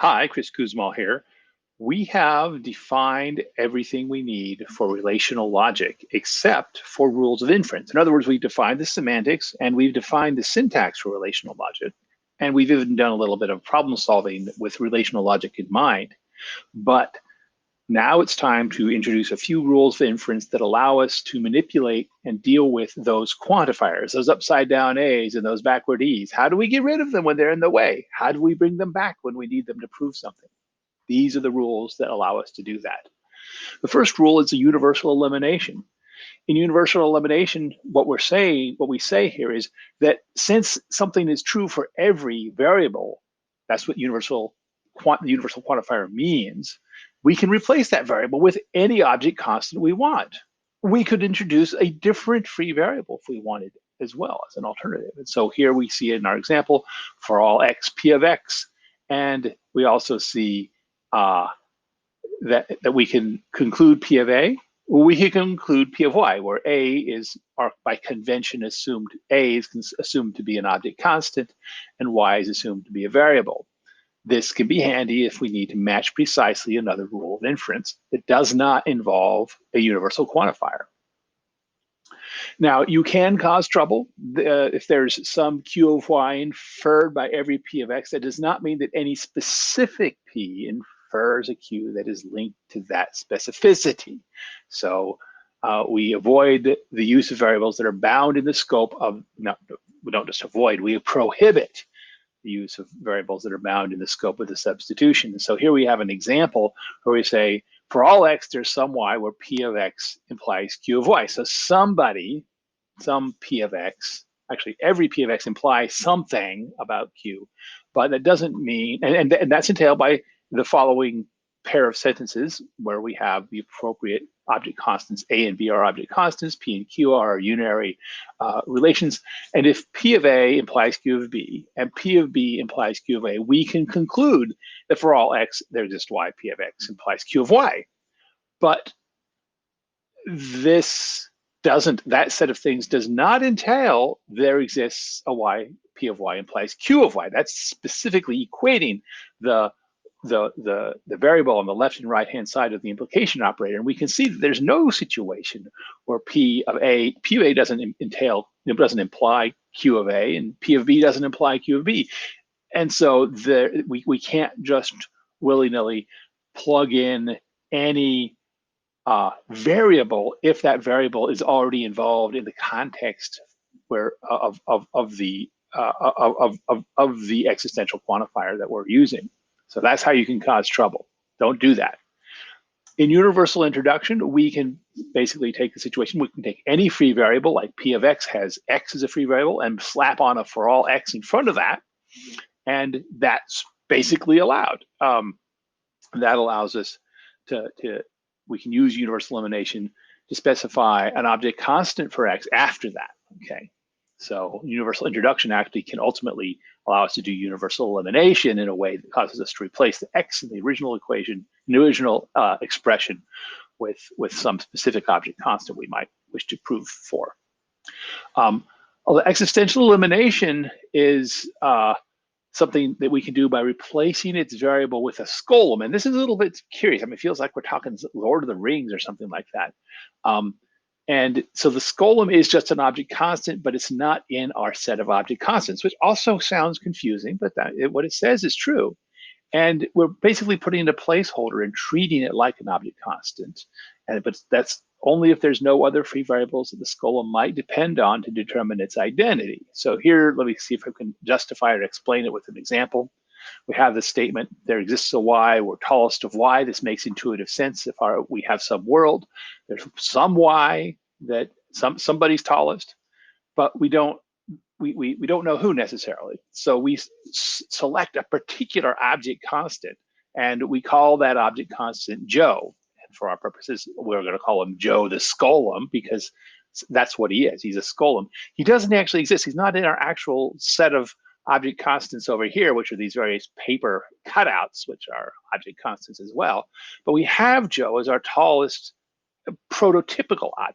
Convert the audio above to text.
Hi, Chris Kuzmal here. We have defined everything we need for relational logic except for rules of inference. In other words, we've defined the semantics and we've defined the syntax for relational logic. And we've even done a little bit of problem solving with relational logic in mind. But now it's time to introduce a few rules of inference that allow us to manipulate and deal with those quantifiers, those upside down A's and those backward E's. How do we get rid of them when they're in the way? How do we bring them back when we need them to prove something? These are the rules that allow us to do that. The first rule is a universal elimination. In universal elimination, what we say here is that since something is true for every variable, that's what the universal quantifier means, we can replace that variable with any object constant we want. We could introduce a different free variable if we wanted as well as an alternative. And so here we see in our example, for all x, p of x, and we also see that we can conclude P of A, or we can conclude P of Y, where A is by convention assumed, A is assumed to be an object constant, and Y is assumed to be a variable. This can be handy if we need to match precisely another rule of inference that does not involve a universal quantifier. Now, you can cause trouble if there's some Q of Y inferred by every P of X. That does not mean that any specific P infers a Q that is linked to that specificity. So we avoid the use of variables that are bound in the scope of, we don't just avoid, we prohibit the use of variables that are bound in the scope of the substitution. So here we have an example where we say, for all x, there's some y where P of x implies Q of y. So some P of x, actually every P of x implies something about Q, but that doesn't mean, and that's entailed by the following pair of sentences where we have the appropriate object constants. A and B are object constants, P and Q are unary relations. And if P of A implies Q of B and P of B implies Q of A, we can conclude that for all x, there exists Y, P of x implies Q of Y. But that set of things does not entail there exists a Y, P of Y implies Q of Y. That's specifically equating the variable on the left and right hand side of the implication operator. And we can see that there's no situation where P of A doesn't imply Q of A, and P of B doesn't imply Q of B. And so we can't just willy-nilly plug in any variable if that variable is already involved in the context of the existential quantifier that we're using. So that's how you can cause trouble. Don't do that. In universal introduction, we can basically take the situation, we can take any free variable, like P of x has x as a free variable, and slap on a for all x in front of that, and that's basically allowed. That allows us we can use universal elimination to specify an object constant for x after that, okay? So universal introduction actually can ultimately allow us to do universal elimination in a way that causes us to replace the x in the original equation, the original expression with some specific object constant we might wish to prove for. Although existential elimination is something that we can do by replacing its variable with a scolem. And this is a little bit curious. I mean, it feels like we're talking Lord of the Rings or something like that. And so the scolem is just an object constant, but it's not in our set of object constants, which also sounds confusing, but what it says is true. And we're basically putting in a placeholder and treating it like an object constant. But that's only if there's no other free variables that the scolem might depend on to determine its identity. So here, let me see if I can justify or explain it with an example. We have the statement, there exists a y, we're tallest of y. This makes intuitive sense if we have some world. There's some y that somebody's tallest, but we don't know who necessarily. So we select a particular object constant, and we call that object constant Joe. And for our purposes, we're going to call him Joe the Scolem because that's what he is. He's a Scolem. He doesn't actually exist. He's not in our actual set of object constants over here, which are these various paper cutouts, which are object constants as well. But we have Joe as our tallest prototypical object.